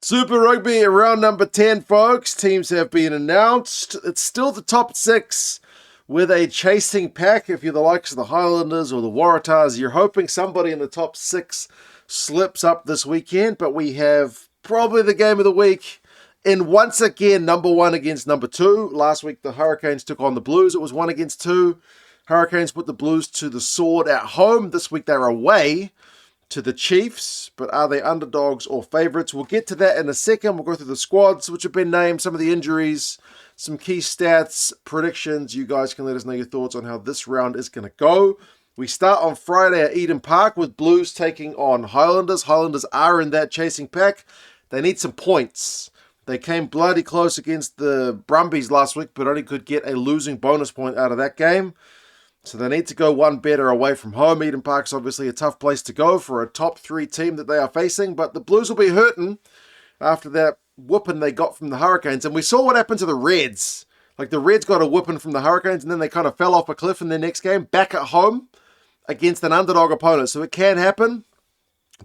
Super Rugby round number 10, folks. Teams have been announced. It's still the top six with a chasing pack. If you're the likes of the Highlanders or the Waratahs, you're hoping somebody in the top six slips up this weekend. But we have probably the game of the week in once again number one against number two. Last week the Hurricanes took on the Blues. It was 1-2. Hurricanes put the Blues to the sword at home. This week they're away to the Chiefs, but are they underdogs or favourites? We'll get to that in a second. We'll go through the squads which have been named, some of the injuries, some key stats, predictions. You guys can let us know your thoughts on how this round is going to go. We start on Friday at Eden Park with Blues taking on Highlanders. Highlanders are in that chasing pack. They need some points. They came bloody close against the Brumbies last week, but only could get a losing bonus point out of that game. So they need to go one better away from home. Eden Park's obviously a tough place to go for a top three team that they are facing, but the Blues will be hurting after that whooping they got from the Hurricanes. And we saw what happened to the Reds. Like the Reds got a whooping from the Hurricanes and then they kind of fell off a cliff in their next game, back at home against an underdog opponent. So it can happen,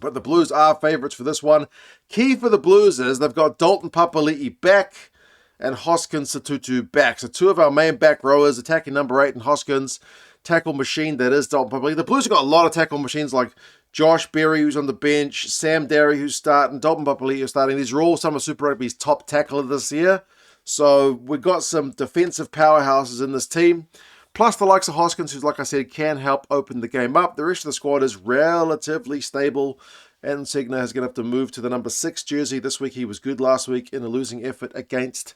but the Blues are favourites for this one. Key for the Blues is they've got Dalton Papali'i back and Hoskins Satutu back. So two of our main back rowers, attacking number 8 and Hoskins, tackle machine that is Dalton Papali'i. The Blues have got a lot of tackle machines like Josh Berry, who's on the bench, Sam Derry, who's starting, Dalton Papali'i, who's starting. These are all some of Super Rugby's top tackler this year. So we've got some defensive powerhouses in this team. Plus the likes of Hoskins, who's, like I said, can help open the game up. The rest of the squad is relatively stable. And Segner is going to have to move to the number 6 jersey this week. He was good last week in a losing effort against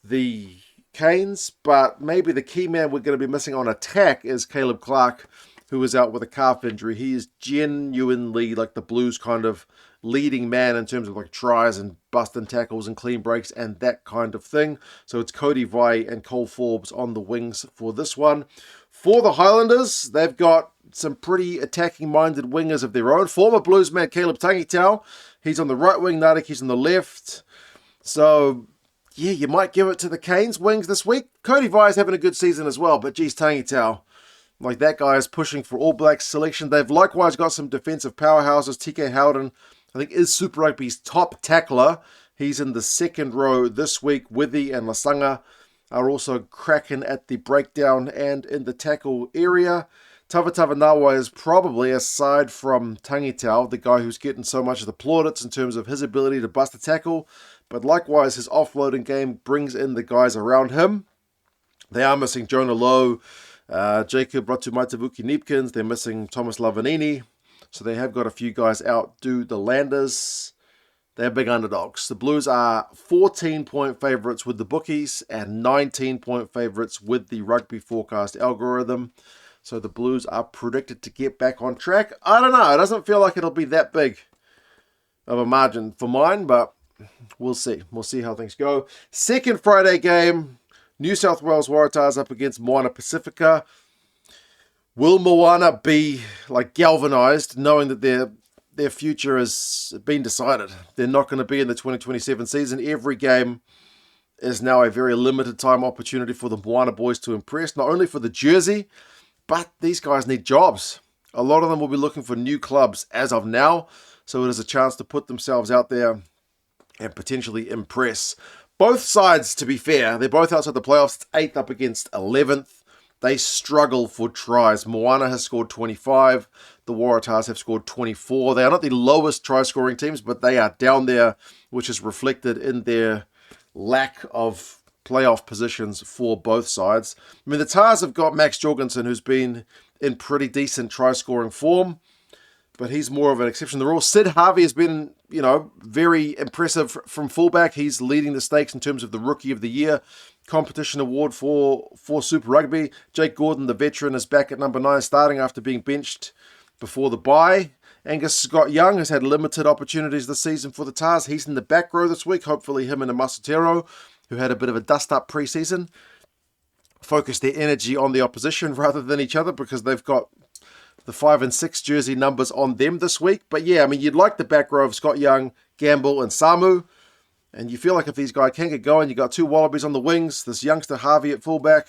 the Canes. But maybe the key man we're going to be missing on attack is Caleb Clark, who is out with a calf injury. He is genuinely like the Blues kind of leading man in terms of like tries and busting tackles and clean breaks and that kind of thing. So it's Cody Vai and Cole Forbes on the wings for this one. For the Highlanders, they've got some pretty attacking-minded wingers of their own. Former Blues man Caleb Tangitau, he's on the right wing, Naraki's on the left. So, yeah, you might give it to the Canes wings this week. Cody Vai is having a good season as well, but geez, Tangitau, like that guy is pushing for All Blacks selection. They've likewise got some defensive powerhouses. TK Howden, I think, is Super Rugby's top tackler. He's in the second row this week. Withy and Lasanga are also cracking at the breakdown and in the tackle area. Tavatava Nawa is probably, aside from Tangitau, the guy who's getting so much of the plaudits in terms of his ability to bust a tackle. But likewise, his offloading game brings in the guys around him. They are missing Jonah Lowe, Jacob Ratumaitavuki-Neepkins. They're missing Thomas Lavanini. So they have got a few guys out. Do the Landers. They're big underdogs. The Blues are 14-point favourites with the bookies and 19-point favourites with the Rugby Forecast algorithm. So the Blues are predicted to get back on track. I don't know. It doesn't feel like it'll be that big of a margin for mine, but we'll see. We'll see how things go. Second Friday game, New South Wales Waratahs up against Moana Pasifika. Will Moana be like galvanised knowing that their future has been decided? They're not going to be in the 2027 season. Every game is now a very limited time opportunity for the Moana boys to impress, not only for the jersey, but these guys need jobs. A lot of them will be looking for new clubs as of now, so it is a chance to put themselves out there and potentially impress. Both sides, to be fair, they're both outside the playoffs. It's 8th up against 11th. They struggle for tries. Moana has scored 25. The Waratahs have scored 24. They are not the lowest try-scoring teams, but they are down there, which is reflected in their lack of playoff positions for both sides. I mean, the Tars have got Max Jorgensen, who's been in pretty decent try-scoring form, but he's more of an exception to the rule. Sid Harvey has been, very impressive from fullback. He's leading the stakes in terms of the Rookie of the Year competition award for Super Rugby. Jake Gordon, the veteran, is back at number 9, starting after being benched before the bye. Angus Scott Young has had limited opportunities this season for the Tars. He's in the back row this week. Hopefully him and Amasotero, who had a bit of a dust-up pre-season, focus their energy on the opposition rather than each other because they've got the 5 and 6 jersey numbers on them this week. But yeah, I mean, you'd like the back row of Scott Young, Gamble, and Samu. And you feel like if these guys can get going, you got 2 Wallabies on the wings, this youngster Harvey at fullback.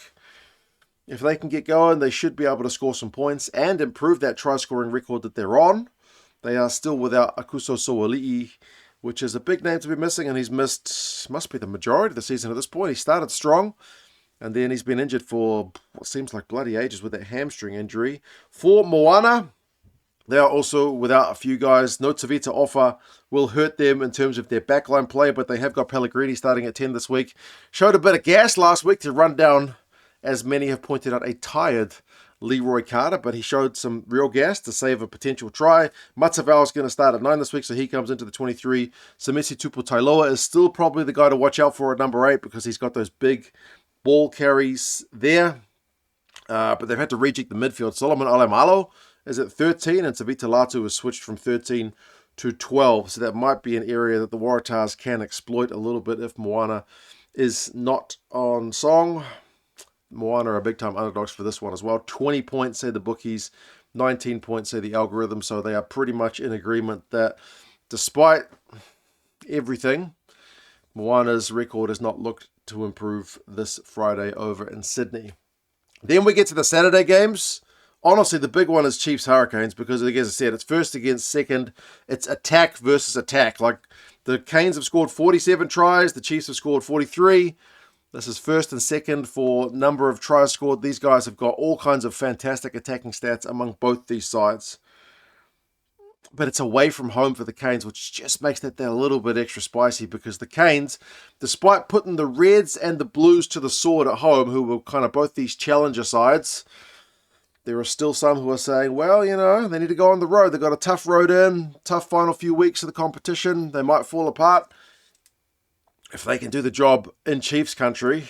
If they can get going, they should be able to score some points and improve that try-scoring record that they're on. They are still without Akuso Sowali'i which is a big name to be missing, and he's must be the majority of the season at this point. He started strong, and then he's been injured for what seems like bloody ages with that hamstring injury. For Moana, they are also without a few guys. No Tavita offer will hurt them in terms of their backline play, but they have got Pellegrini starting at 10 this week. Showed a bit of gas last week to run down, as many have pointed out, a tired Leroy Carter, but he showed some real gas to save a potential try. Matavao is going to start at 9 this week, so he comes into the 23. Samisi Tuputailoa is still probably the guy to watch out for at number 8 because he's got those big ball carries there. But they've had to rejig the midfield. Solomon Alemalo is at 13, and Tavita Latu has switched from 13 to 12. So that might be an area that the Waratahs can exploit a little bit if Moana is not on song. Moana are big-time underdogs for this one as well. 20 points, say the bookies. 19 points, say the algorithm. So they are pretty much in agreement that despite everything, Moana's record has not looked to improve this Friday over in Sydney. Then we get to the Saturday games. Honestly, the big one is Chiefs Hurricanes because, as I said, it's first against second. It's attack versus attack. Like, the Canes have scored 47 tries. The Chiefs have scored 43. This is first and second for number of tries scored. These guys have got all kinds of fantastic attacking stats among both these sides. But it's away from home for the Canes, which just makes that a little bit extra spicy because the Canes, despite putting the Reds and the Blues to the sword at home, who were kind of both these challenger sides, there are still some who are saying, well, you know, they need to go on the road. They've got a tough road in, tough final few weeks of the competition. They might fall apart. If they can do the job in Chiefs country,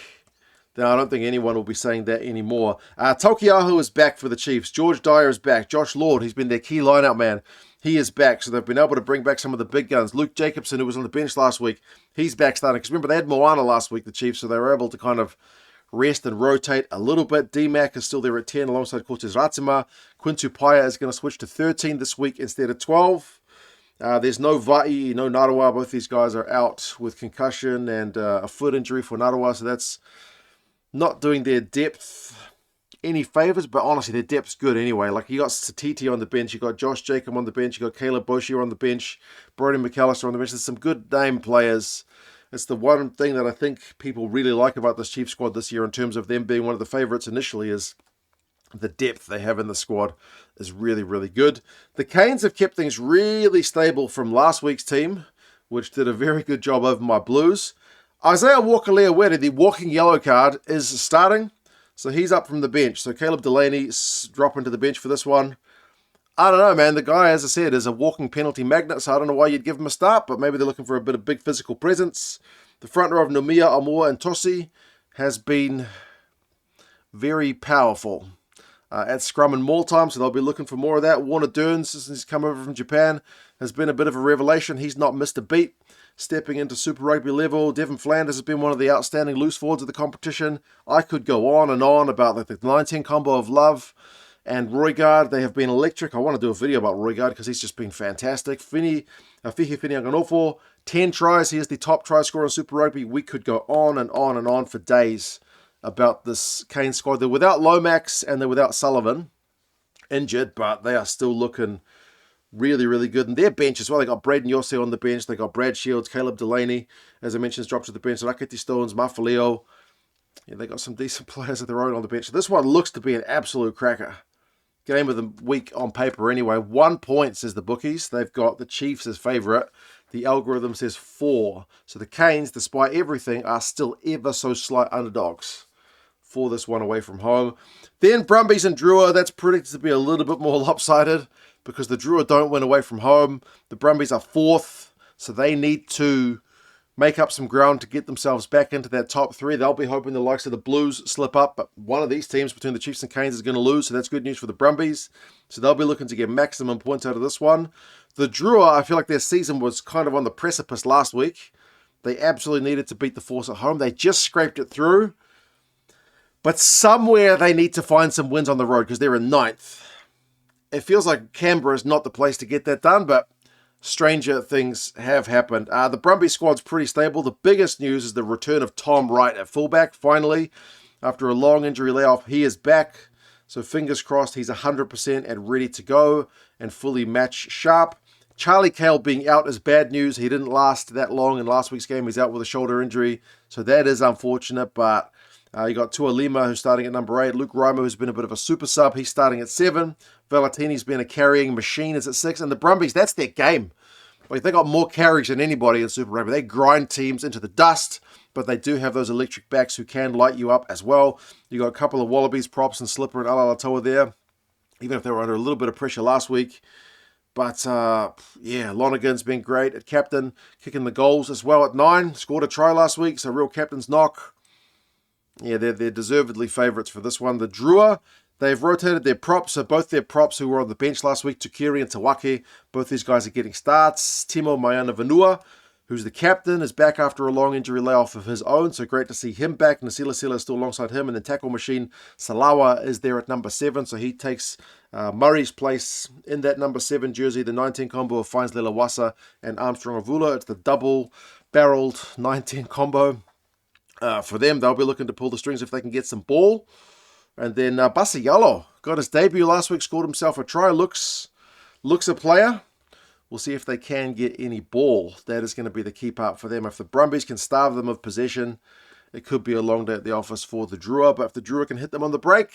then I don't think anyone will be saying that anymore. Tokiahu is back for the Chiefs. George Dyer is back. Josh Lord, he's been their key line-out man. He is back, so they've been able to bring back some of the big guns. Luke Jacobson, who was on the bench last week, he's back starting. Because remember, they had Moana last week, the Chiefs, so they were able to kind of rest and rotate a little bit. D-Mac is still there at 10 alongside Cortez Ratima. Quintu Paia is going to switch to 13 this week instead of 12. There's no Va'i, no Narawa. Both these guys are out with concussion and a foot injury for Narawa, so that's not doing their depth any favours, but honestly, their depth's good anyway. Like, you got Satiti on the bench, you got Josh Jacob on the bench, you got Caleb Boshier on the bench, Brody McAllister on the bench. There's some good name players. It's the one thing that I think people really like about this Chiefs squad this year in terms of them being one of the favourites initially is the depth they have in the squad is really, really good. The Canes have kept things really stable from last week's team, which did a very good job over my Blues. Isaiah Walker-Leawete, the walking yellow card, is starting, so he's up from the bench. So Caleb Delaney dropping to the bench for this one. I don't know, man. The guy, as I said, is a walking penalty magnet, so I don't know why you'd give him a start, but maybe they're looking for a bit of big physical presence. The front row of Nomia, Amua, and Tosi has been very powerful at scrum and maul time, so they'll be looking for more of that. Warner Dearns, since he's come over from Japan, has been a bit of a revelation. He's not missed a beat. Stepping into Super Rugby level, Devon Flanders has been one of the outstanding loose forwards of the competition. I could go on and on about the 9-10 combo of Love and Roigard. They have been electric. I want to do a video about Roigard because he's just been fantastic. Fihi Finianganofo, 10 tries. He is the top try scorer in Super Rugby. We could go on and on and on for days about this Canes squad. They're without Lomax and they're without Sullivan, injured, but they are still looking really, really good. And their bench as well, they got Braden Yossi on the bench, they got Brad Shields, Caleb Delaney, as I mentioned, has dropped to the bench, Rakiti Stones, Mafaleo. Yeah, they got some decent players of their own on the bench. So this one looks to be an absolute cracker. Game of the week on paper anyway. 1 point, says the bookies. They've got the Chiefs as favourite. The algorithm says 4. So the Canes, despite everything, are still ever so slight underdogs for this one away from home. Then Brumbies and Drua, that's predicted to be a little bit more lopsided because the Drua don't win away from home. The Brumbies are 4th, so they need to make up some ground to get themselves back into that top 3. They'll be hoping the likes of the Blues slip up, but one of these teams between the Chiefs and Canes is going to lose, so that's good news for the Brumbies. So they'll be looking to get maximum points out of this one. The Drua, I feel like their season was kind of on the precipice last week. They absolutely needed to beat the Force at home. They just scraped it through. But somewhere they need to find some wins on the road because they're in 9th. It feels like Canberra is not the place to get that done, but stranger things have happened. The Brumbies squad's pretty stable. The biggest news is the return of Tom Wright at fullback. Finally, after a long injury layoff, he is back. So fingers crossed he's 100% and ready to go and fully match sharp. Charlie Cale being out is bad news. He didn't last that long in last week's game. He's out with a shoulder injury, so that is unfortunate. But you got Tua Lima, who's starting at number 8. Luke Reimer, who's been a bit of a super sub. He's starting at 7. Valentini's been a carrying machine, is at 6. And the Brumbies, that's their game. Like, they got more carries than anybody in Super Rugby. They grind teams into the dust, but they do have those electric backs who can light you up as well. You got a couple of Wallabies, Props and Slipper and Alalatoa there, even if they were under a little bit of pressure last week. But, yeah, Lonergan's been great at captain, kicking the goals as well at 9. Scored a try last week, so real captain's knock. Yeah, they're deservedly favourites for this one. The Drua, they've rotated their props, so both their props who were on the bench last week, Tukiri and Tawake, both these guys are getting starts. Timo Moana Vanua, who's the captain, is back after a long injury layoff of his own, so great to see him back. Nasila Sila is still alongside him, and the tackle machine, Salawa, is there at number 7, so he takes Murray's place in that number 7 jersey. The 19 combo of Fines Lelawasa and Armstrong Avula. It's the double-barreled 19 combo. For them, they'll be looking to pull the strings if they can get some ball. And then Basayalo got his debut last week, scored himself a try. Looks a player. We'll see if they can get any ball. That is going to be the key part for them. If the Brumbies can starve them of possession, it could be a long day at the office for the Drua. But if the Drua can hit them on the break,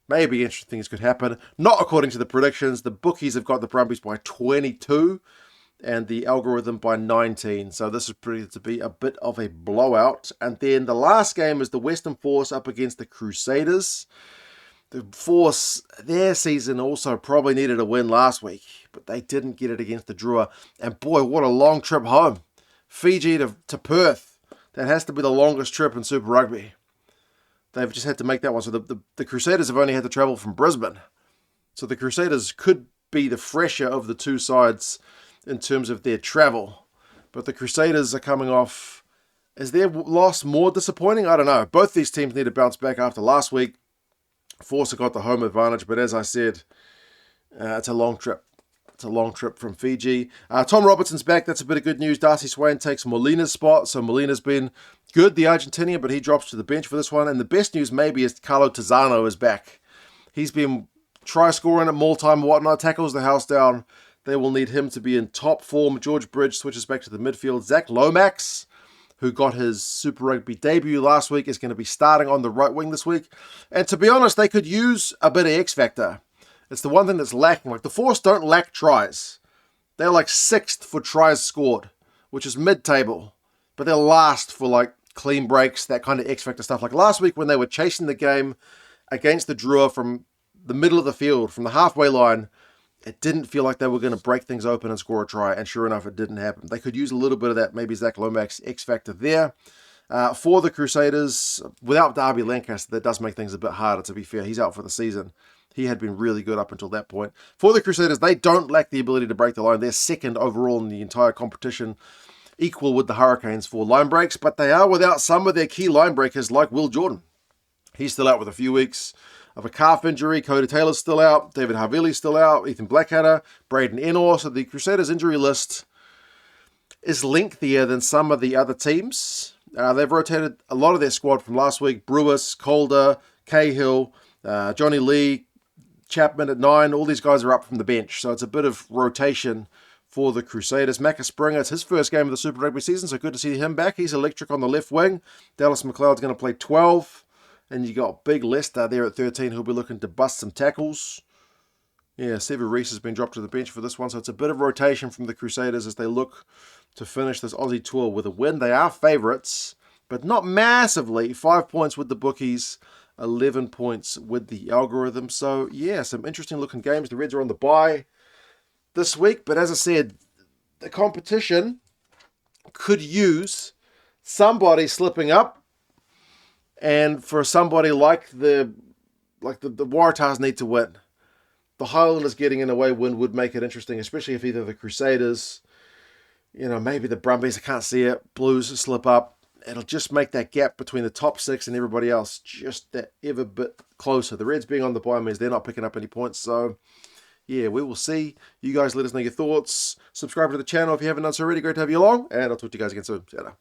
maybe interesting things could happen. Not according to the predictions. The bookies have got the Brumbies by 22 and the algorithm by 19. So this is pretty to be a bit of a blowout. And then the last game is the Western Force up against the Crusaders. The Force, their season also probably needed a win last week, but they didn't get it against the Drua. And boy, what a long trip home. Fiji to Perth. That has to be the longest trip in Super Rugby. They've just had to make that one. So the Crusaders have only had to travel from Brisbane. So the Crusaders could be the fresher of the two sides in terms of their travel. But the Crusaders are coming off. Is their loss more disappointing? I don't know. Both these teams need to bounce back after last week. Force have got the home advantage, but as I said, it's a long trip. It's a long trip from Fiji. Tom Robertson's back. That's a bit of good news. Darcy Swain takes Molina's spot. So Molina's been good, the Argentinian, but he drops to the bench for this one. And the best news maybe is Carlo Tizzano is back. He's been try-scoring at more time and whatnot, tackles the house down. They will need him to be in top form. George Bridge switches back to the midfield. Zach Lomax, who got his Super Rugby debut last week, is going to be starting on the right wing this week. And to be honest, they could use a bit of X-Factor. It's the one thing that's lacking. Like, the Force don't lack tries. They're like 6th for tries scored, which is mid-table. But they're last for, like, clean breaks, that kind of X-Factor stuff. Like last week when they were chasing the game against the Drua from the middle of the field, from the halfway line, it didn't feel like they were going to break things open and score a try, and sure enough, it didn't happen. They could use a little bit of that, maybe Zach Lomax X-Factor there. For the Crusaders, without Darby Lancaster, that does make things a bit harder, to be fair. He's out for the season. He had been really good up until that point. For the Crusaders, they don't lack the ability to break the line. They're 2nd overall in the entire competition, equal with the Hurricanes for line breaks, but they are without some of their key line breakers like Will Jordan. He's still out with a few weeks of a calf injury. Cody Taylor's still out. David Havili's still out. Ethan Blackadder, Braden Enor. So the Crusaders injury list is lengthier than some of the other teams. They've rotated a lot of their squad from last week. Brewis, Calder, Cahill, Johnny Lee, Chapman at 9. All these guys are up from the bench. So it's a bit of rotation for the Crusaders. Macca Springer, it's his first game of the Super Rugby season, so good to see him back. He's electric on the left wing. Dallas McLeod's going to play 12. And you got Big Lester there at 13, who'll be looking to bust some tackles. Yeah, Sever Reese has been dropped to the bench for this one, so it's a bit of rotation from the Crusaders as they look to finish this Aussie tour with a win. They are favourites, but not massively. 5 points with the bookies, 11 points with the algorithm. So, yeah, some interesting looking games. The Reds are on the bye this week, but as I said, the competition could use somebody slipping up. And for somebody like the Waratahs need to win. The Highlanders getting in a away win would make it interesting, especially if either the Crusaders, maybe the Brumbies, I can't see it, Blues slip up. It'll just make that gap between the top 6 and everybody else just that ever bit closer. The Reds being on the bye means they're not picking up any points. So, yeah, we will see. You guys let us know your thoughts. Subscribe to the channel if you haven't done so already. Great to have you along. And I'll talk to you guys again soon. See you later.